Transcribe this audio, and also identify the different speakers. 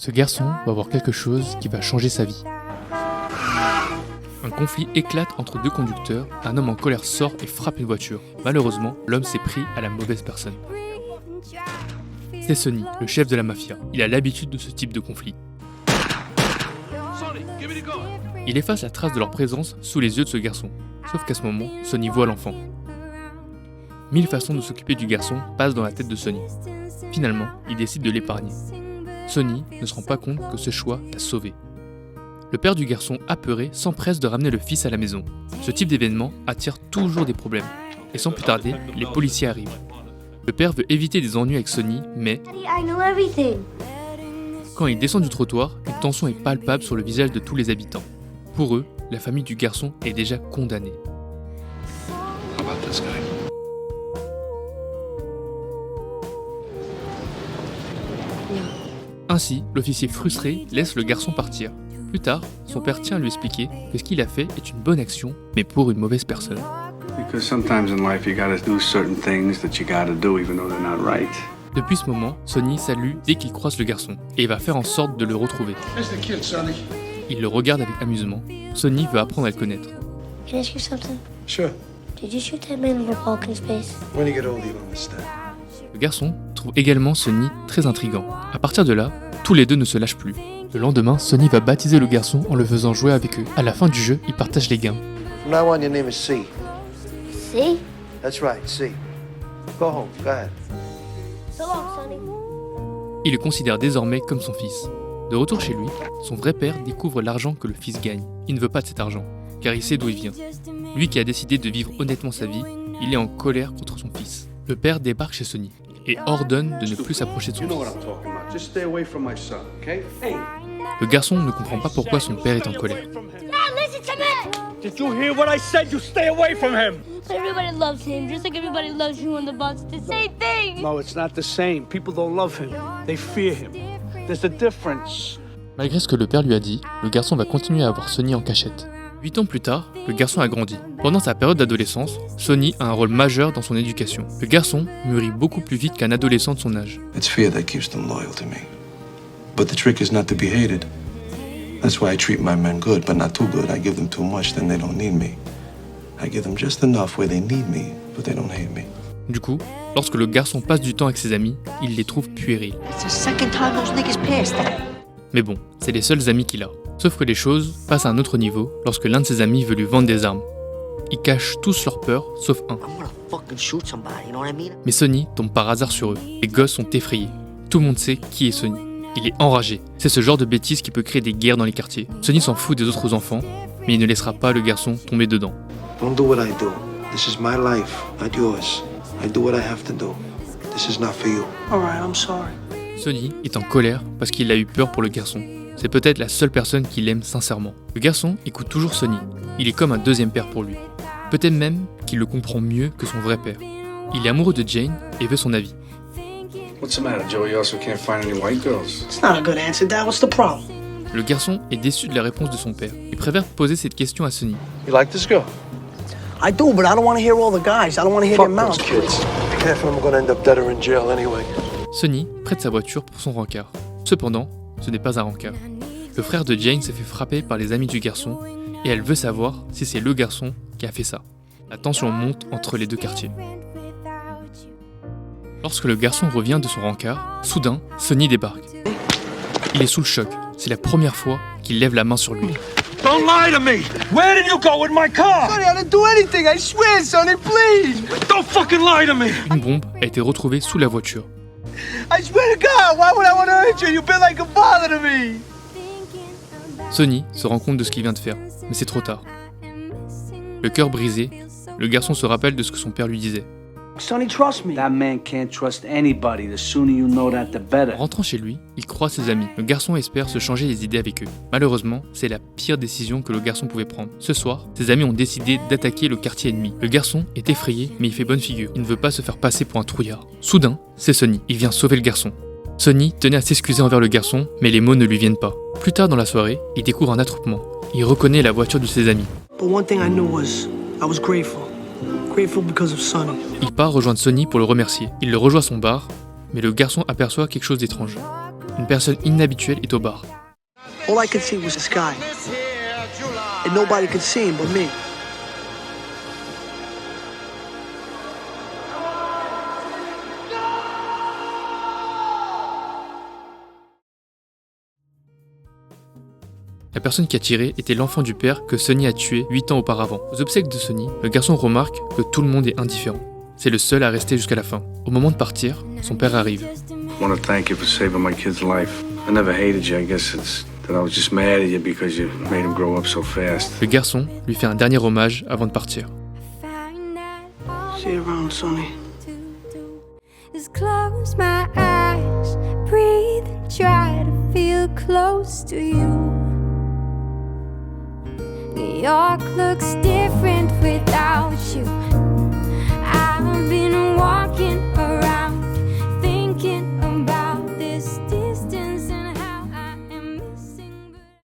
Speaker 1: Ce garçon va voir quelque chose qui va changer sa vie. Un conflit éclate entre deux conducteurs, un homme en colère sort et frappe une voiture. Malheureusement, l'homme s'est pris à la mauvaise personne. C'est Sonny, le chef de la mafia. Il a l'habitude de ce type de conflit. Il efface la trace de leur présence sous les yeux de ce garçon. Sauf qu'à ce moment, Sonny voit l'enfant. 1000 façons de s'occuper du garçon passent dans la tête de Sonny. Finalement, il décide de l'épargner. Sonny ne se rend pas compte que ce choix l'a sauvé. Le père du garçon, apeuré, s'empresse de ramener le fils à la maison. Ce type d'événement attire toujours des problèmes. Et sans plus tarder, les policiers arrivent. Le père veut éviter des ennuis avec Sonny, mais quand il descend du trottoir, une tension est palpable sur le visage de tous les habitants. Pour eux, la famille du garçon est déjà condamnée. Ainsi, l'officier frustré laisse le garçon partir. Plus tard, son père tient à lui expliquer que ce qu'il a fait est une bonne action, mais pour une mauvaise personne. Depuis ce moment, Sonny salue dès qu'il croise le garçon, et va faire en sorte de le retrouver. Il le regarde avec amusement. Sonny veut apprendre à le connaître.
Speaker 2: Can I ask you something?
Speaker 3: Sure.
Speaker 2: Did you shoot that man in the Republican space?
Speaker 3: When you get older, you'll understand.
Speaker 1: Le garçon trouve également Sonny très intriguant. À partir de là, tous les deux ne se lâchent plus. Le lendemain, Sonny va baptiser le garçon en le faisant jouer avec eux. À la fin du jeu, ils partagent les gains.
Speaker 3: From now on, your name is C.
Speaker 2: See?
Speaker 3: That's right, C. Go home. Go ahead.
Speaker 2: So long, Sonny.
Speaker 1: Il le considère désormais comme son fils. De retour chez lui, son vrai père découvre l'argent que le fils gagne. Il ne veut pas de cet argent, car il sait d'où il vient. Lui qui a décidé de vivre honnêtement sa vie, il est en colère contre son fils. Le père débarque chez Sonny et ordonne de ne plus s'approcher de son fils. Le garçon ne comprend pas pourquoi son père est en colère.
Speaker 2: Listen to me!
Speaker 4: Did you hear what I said? You stay away from him!
Speaker 2: But everybody loves him, just like everybody loves you on the bus. It's the same thing!
Speaker 4: No, it's not the same. People don't love him. They fear him. There's a difference.
Speaker 1: Malgré ce que le père lui a dit, le garçon va continuer à voir Sonny en cachette. 8 ans plus tard, le garçon a grandi. Pendant sa période d'adolescence, Sonny a un rôle majeur dans son éducation. Le garçon mûrit beaucoup plus vite qu'un adolescent de son âge.
Speaker 5: It's fear that keeps them loyal to me. But the trick is not to be hated. That's why I treat my men good, but not too good. I give them too much, then they don't need me. I give them just enough where they need me, but they don't hate me.
Speaker 1: Du coup, lorsque le garçon passe du temps avec ses amis, il les trouve puérils.
Speaker 6: It's the second time those niggas passed.
Speaker 1: Mais bon, c'est les seuls amis qu'il a. Sauf que les choses passent à un autre niveau lorsque l'un de ses amis veut lui vendre des armes. Ils cachent tous leur peur, sauf un.
Speaker 6: I'm gonna fucking shoot somebody, you know what I mean?
Speaker 1: Mais Sonny tombe par hasard sur eux. Les gosses sont effrayés. Tout le monde sait qui est Sonny. Il est enragé. C'est ce genre de bêtises qui peut créer des guerres dans les quartiers. Sonny s'en fout des autres enfants, mais il ne laissera pas le garçon tomber dedans.
Speaker 3: Don't do what I do. This is my life, not yours. I do what I have to do. This is not for you.
Speaker 4: All right, I'm sorry.
Speaker 1: Sonny est en colère parce qu'il a eu peur pour le garçon. C'est peut-être la seule personne qu'il aime sincèrement. Le garçon écoute toujours Sonny. Il est comme un deuxième père pour lui. Peut-être même qu'il le comprend mieux que son vrai père. Il est amoureux de Jane et veut son avis.
Speaker 5: What's the matter, Joey? Also can't find any white girls.
Speaker 4: It's not a good answer, Dad. What's the problem?
Speaker 1: Le garçon est déçu de la réponse de son père. Il préfère poser cette question à Sonny.
Speaker 3: You like this girl?
Speaker 4: I do, but I don't want to hear all the guys. I don't want to hear
Speaker 3: Fuck
Speaker 4: their
Speaker 3: those
Speaker 4: mouths.
Speaker 3: kids. Be careful, I'm gonna end up dead or in jail anyway.
Speaker 1: Sonny prête sa voiture pour son rencard. Cependant, ce n'est pas un rencard. Le frère de Jane s'est fait frapper par les amis du garçon et elle veut savoir si c'est le garçon qui a fait ça. La tension monte entre les deux quartiers. Lorsque le garçon revient de son rencard, soudain, Sonny débarque. Il est sous le choc. C'est la première fois qu'il lève la main sur lui.
Speaker 4: Don't lie to me! Where did you go with my car?
Speaker 3: Sonny, I didn't do anything. I swear, Sonny, please.
Speaker 4: Don't fucking lie to me!
Speaker 1: Une bombe a été retrouvée sous la voiture.
Speaker 3: I swear to God, why would I want to hurt you? You've been like a father to me.
Speaker 1: Sonny se rend compte de ce qu'il vient de faire, mais c'est trop tard. Le cœur brisé, le garçon se rappelle de ce que son père lui disait.
Speaker 4: Sonny, trust me. That man can't trust anybody. The sooner you know that, the better.
Speaker 1: En rentrant chez lui, il croise ses amis. Le garçon espère se changer les idées avec eux. Malheureusement, c'est la pire décision que le garçon pouvait prendre. Ce soir, ses amis ont décidé d'attaquer le quartier ennemi. Le garçon est effrayé, mais il fait bonne figure. Il ne veut pas se faire passer pour un trouillard. Soudain, c'est Sonny. Il vient sauver le garçon. Sonny tenait à s'excuser envers le garçon, mais les mots ne lui viennent pas. Plus tard dans la soirée, il découvre un attroupement. Il reconnaît la voiture de ses amis.
Speaker 4: But one thing I knew was I was grateful. Grateful because of Sonny.
Speaker 1: Il part rejoindre Sonny pour le remercier. Il le rejoint à son bar, mais le garçon aperçoit quelque chose d'étrange. une personne inhabituelle est au bar.
Speaker 4: All I could see was the sky. And nobody could see him but me.
Speaker 1: La personne qui a tiré était l'enfant du père que Sonny a tué 8 ans auparavant. Aux obsèques de Sonny, le garçon remarque que tout le monde est indifférent. C'est le seul à rester jusqu'à la fin. Au moment de partir, son père arrive.
Speaker 7: I want to thank you for saving my kid's life. I never hated you. I guess it's that I was just mad at you because you made him grow up so fast.
Speaker 1: Le garçon lui fait un dernier hommage avant de partir.
Speaker 4: See you around, Sonny.
Speaker 8: Is close my eyes, breathe and try to feel close to you. New York looks different without you. I've been walking